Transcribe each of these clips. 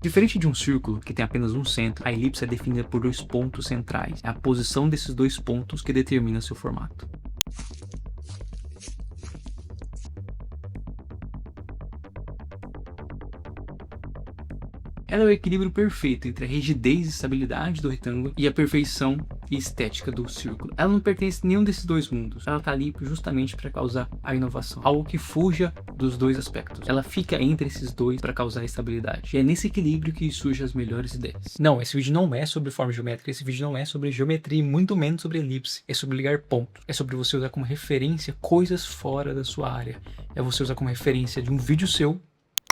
Diferente de um círculo, que tem apenas um centro, a elipse é definida por dois pontos centrais. É a posição desses dois pontos que determina seu formato. Ela é o equilíbrio perfeito entre a rigidez e estabilidade do retângulo e a perfeição e estética do círculo. Ela não pertence a nenhum desses dois mundos. Ela está ali justamente para causar a inovação. Algo que fuja dos dois aspectos. Ela fica entre esses dois para causar a estabilidade. E é nesse equilíbrio que surgem as melhores ideias. Não, esse vídeo não é sobre forma geométrica. Esse vídeo não é sobre geometria e muito menos sobre elipse. É sobre ligar pontos. É sobre você usar como referência coisas fora da sua área. É você usar como referência de um vídeo seu.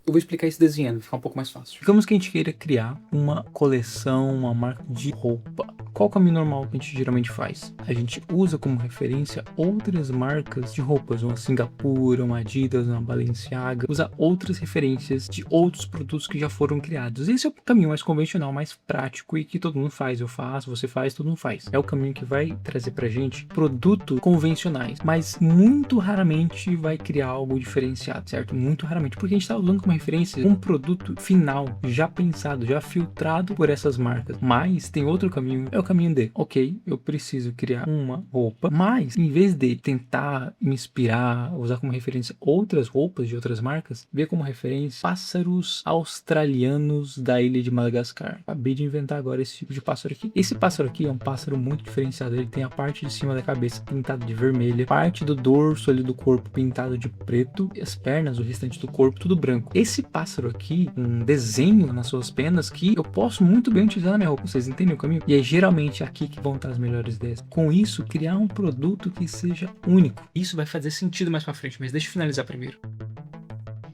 Eu vou explicar isso desenhando, vai ficar um pouco mais fácil. Digamos que a gente queira criar uma coleção, uma marca de roupa. Qual o caminho normal que a gente geralmente faz? A gente usa como referência outras marcas de roupas, uma Singapura, uma Adidas, uma Balenciaga. Usa outras referências de outros produtos que já foram criados. Esse é o caminho mais convencional, mais prático e que todo mundo faz. Eu faço, você faz, todo mundo faz. É o caminho que vai trazer pra gente produtos convencionais, mas muito raramente vai criar algo diferenciado, certo? Muito raramente, porque a gente tá usando como referência um produto final, já pensado, já filtrado por essas marcas. Mas tem outro caminho, é o caminho de, ok, eu preciso criar uma roupa, mas em vez de tentar me inspirar, usar como referência outras roupas de outras marcas, ver como referência pássaros australianos da ilha de Madagascar. Acabei de inventar agora esse tipo de pássaro aqui. Esse pássaro aqui é um pássaro muito diferenciado, ele tem a parte de cima da cabeça pintada de vermelha, parte do dorso ali do corpo pintado de preto, e as pernas, o restante do corpo, tudo branco. Esse pássaro aqui, um desenho nas suas penas que eu posso muito bem utilizar na minha roupa, vocês entendem o caminho? E é geralmente aqui que vão estar as melhores ideias. Com isso, criar um produto que seja único. Isso vai fazer sentido mais pra frente, mas deixa eu finalizar primeiro.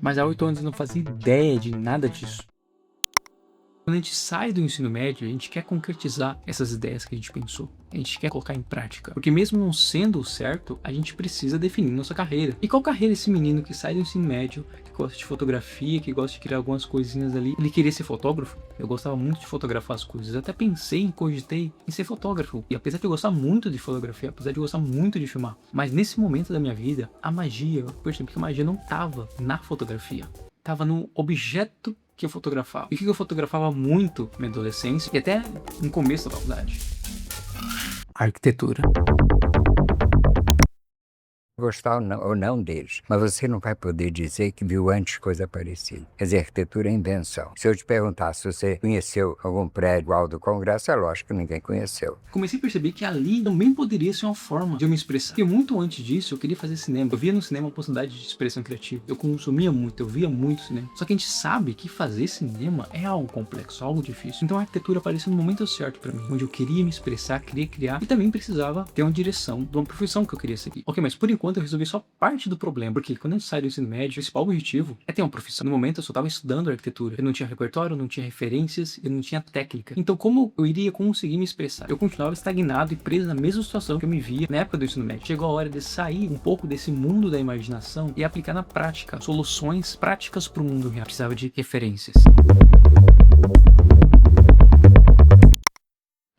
Mas há 8 anos eu não fazia ideia de nada disso. Quando a gente sai do ensino médio, a gente quer concretizar essas ideias que a gente pensou. A gente quer colocar em prática. Porque mesmo não sendo o certo, a gente precisa definir nossa carreira. E qual carreira esse menino que sai do ensino médio, que gosta de fotografia, que gosta de criar algumas coisinhas ali, ele queria ser fotógrafo? Eu gostava muito de fotografar as coisas. Eu até pensei, cogitei em ser fotógrafo. E apesar de eu gostar muito de fotografia, apesar de eu gostar muito de filmar, mas nesse momento da minha vida, a magia, eu percebi que a magia não estava na fotografia. Estava no objeto que eu fotografava. E o que eu fotografava muito na minha adolescência e até no começo da faculdade? Arquitetura. Gostar ou não deles, mas você não vai poder dizer que viu antes coisa parecida. Quer dizer, arquitetura é invenção. Se eu te perguntar se você conheceu algum prédio igual do Congresso, é lógico que ninguém conheceu. Comecei a perceber que ali também poderia ser uma forma de eu me expressar. Porque muito antes disso eu queria fazer cinema. Eu via no cinema a possibilidade de expressão criativa. Eu consumia muito, eu via muito cinema. Só que a gente sabe que fazer cinema é algo complexo, algo difícil. Então a arquitetura apareceu no momento certo pra mim, onde eu queria me expressar, queria criar e também precisava ter uma direção de uma profissão que eu queria seguir. Ok, mas por enquanto eu resolvi só parte do problema, porque quando a gente sai do ensino médio, o principal objetivo é ter uma profissão. No momento eu só estava estudando arquitetura, eu não tinha repertório, eu não tinha referências, eu não tinha técnica. Então como eu iria conseguir me expressar? Eu continuava estagnado e preso na mesma situação que eu me via na época do ensino médio. Chegou a hora de sair um pouco desse mundo da imaginação e aplicar na prática soluções práticas para o mundo real. Eu precisava de referências.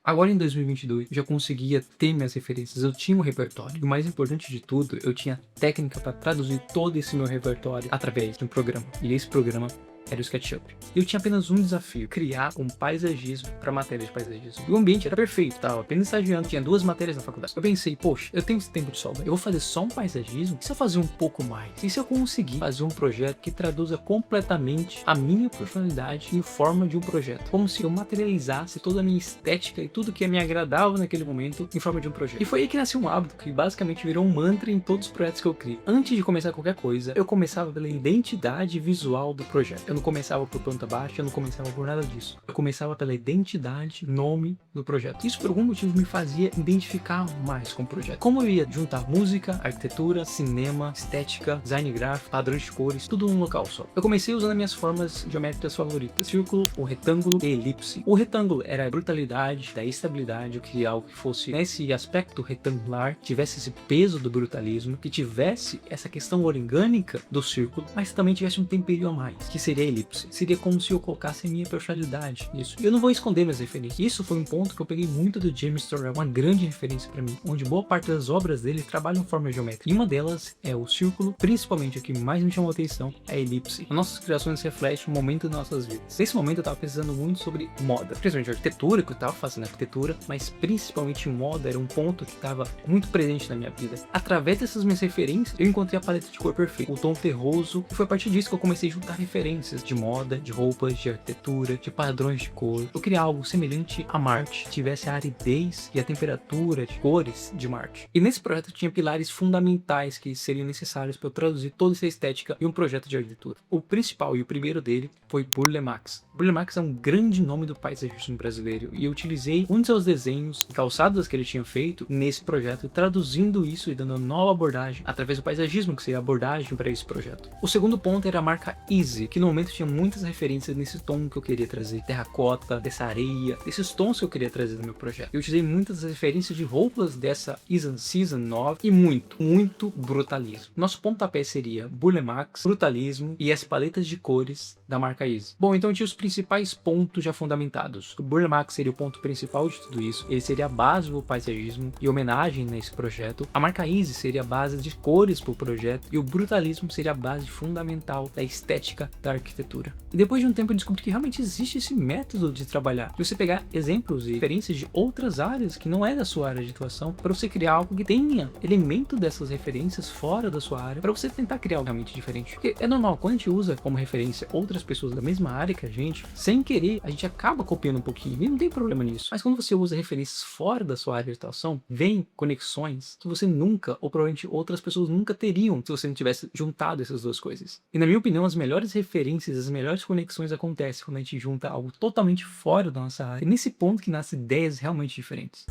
Agora em 2022, eu já conseguia ter minhas referências, eu tinha um repertório. E o mais importante de tudo, eu tinha técnica para traduzir todo esse meu repertório através de um programa. E esse programa era o SketchUp. Eu tinha apenas um desafio, criar um paisagismo para matéria de paisagismo. E o ambiente era perfeito, tava apenas estagiando, tinha 2 matérias na faculdade. Eu pensei, poxa, eu tenho esse tempo de sobra, eu vou fazer só um paisagismo? E se eu fazer um pouco mais? E se eu conseguir fazer um projeto que traduza completamente a minha personalidade em forma de um projeto? Como se eu materializasse toda a minha estética e tudo que me agradava naquele momento em forma de um projeto. E foi aí que nasceu um hábito que basicamente virou um mantra em todos os projetos que eu crio. Antes de começar qualquer coisa, eu começava pela identidade visual do projeto. Eu não começava por planta baixa, eu não começava por nada disso. Eu começava pela identidade, nome do projeto. Isso por algum motivo me fazia identificar mais com o projeto. Como eu ia juntar música, arquitetura, cinema, estética, design gráfico, padrões de cores, tudo num local só. Eu comecei usando as minhas formas geométricas favoritas: círculo, o retângulo e elipse. O retângulo era a brutalidade, da estabilidade, eu queria algo que fosse nesse aspecto retangular, tivesse esse peso do brutalismo, que tivesse essa questão orgânica do círculo, mas também tivesse um temperinho a mais, que seria a elipse. Seria como se eu colocasse a minha personalidade nisso. E eu não vou esconder minhas referências. Isso foi um ponto que eu peguei muito do James Turrell, uma grande referência para mim, onde boa parte das obras dele trabalham forma geométrica. E uma delas é o círculo, principalmente o que mais me chamou a atenção é a elipse. As nossas criações refletem o momento das nossas vidas. Nesse momento eu estava pensando muito sobre moda, principalmente arquitetura, que eu estava fazendo arquitetura, mas principalmente moda era um ponto que estava muito presente na minha vida. Através dessas minhas referências, eu encontrei a paleta de cor perfeita, o tom terroso, e foi a partir disso que eu comecei a juntar referências de moda, de roupas, de arquitetura, de padrões de cor. Eu queria algo semelhante a Marte, que tivesse a aridez e a temperatura de cores de Marte. E nesse projeto tinha pilares fundamentais que seriam necessários para eu traduzir toda essa estética em um projeto de arquitetura. O principal e o primeiro dele foi Burle Marx. Burle Marx é um grande nome do paisagismo brasileiro e eu utilizei um de seus desenhos, calçadas que ele tinha feito nesse projeto, traduzindo isso e dando uma nova abordagem através do paisagismo, que seria a abordagem para esse projeto. O segundo ponto era a marca Easy, que no momento tinha muitas referências nesse tom que eu queria trazer, terracota, dessa areia, desses tons que eu queria trazer no meu projeto. Eu utilizei muitas referências de roupas dessa Season 9 e muito brutalismo. Nosso pontapé seria Burle Marx, brutalismo e as paletas de cores da marca Easy. Bom, então tinha os principais pontos já fundamentados. O Burle Marx seria o ponto principal de tudo isso, ele seria a base do paisagismo e homenagem nesse projeto. A marca Easy seria a base de cores para o projeto e o brutalismo seria a base fundamental da estética da arquitetura. E depois de um tempo eu descobri que realmente existe esse método de trabalhar, de você pegar exemplos e referências de outras áreas que não é da sua área de atuação, para você criar algo que tenha elemento dessas referências fora da sua área, para você tentar criar algo realmente diferente. Porque é normal, quando a gente usa como referência outras pessoas da mesma área que a gente, sem querer, a gente acaba copiando um pouquinho, e não tem problema nisso. Mas quando você usa referências fora da sua área de atuação, vem conexões que você nunca, ou provavelmente outras pessoas nunca teriam, se você não tivesse juntado essas duas coisas. E na minha opinião, as melhores referências, as melhores conexões acontecem quando a gente junta algo totalmente fora da nossa área. E nesse ponto que nascem ideias realmente diferentes.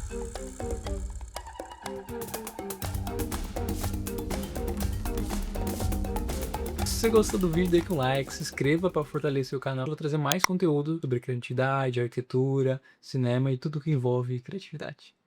Se você gostou do vídeo, deixa um like, se inscreva para fortalecer o canal. Eu vou trazer mais conteúdo sobre criatividade, arquitetura, cinema e tudo que envolve criatividade.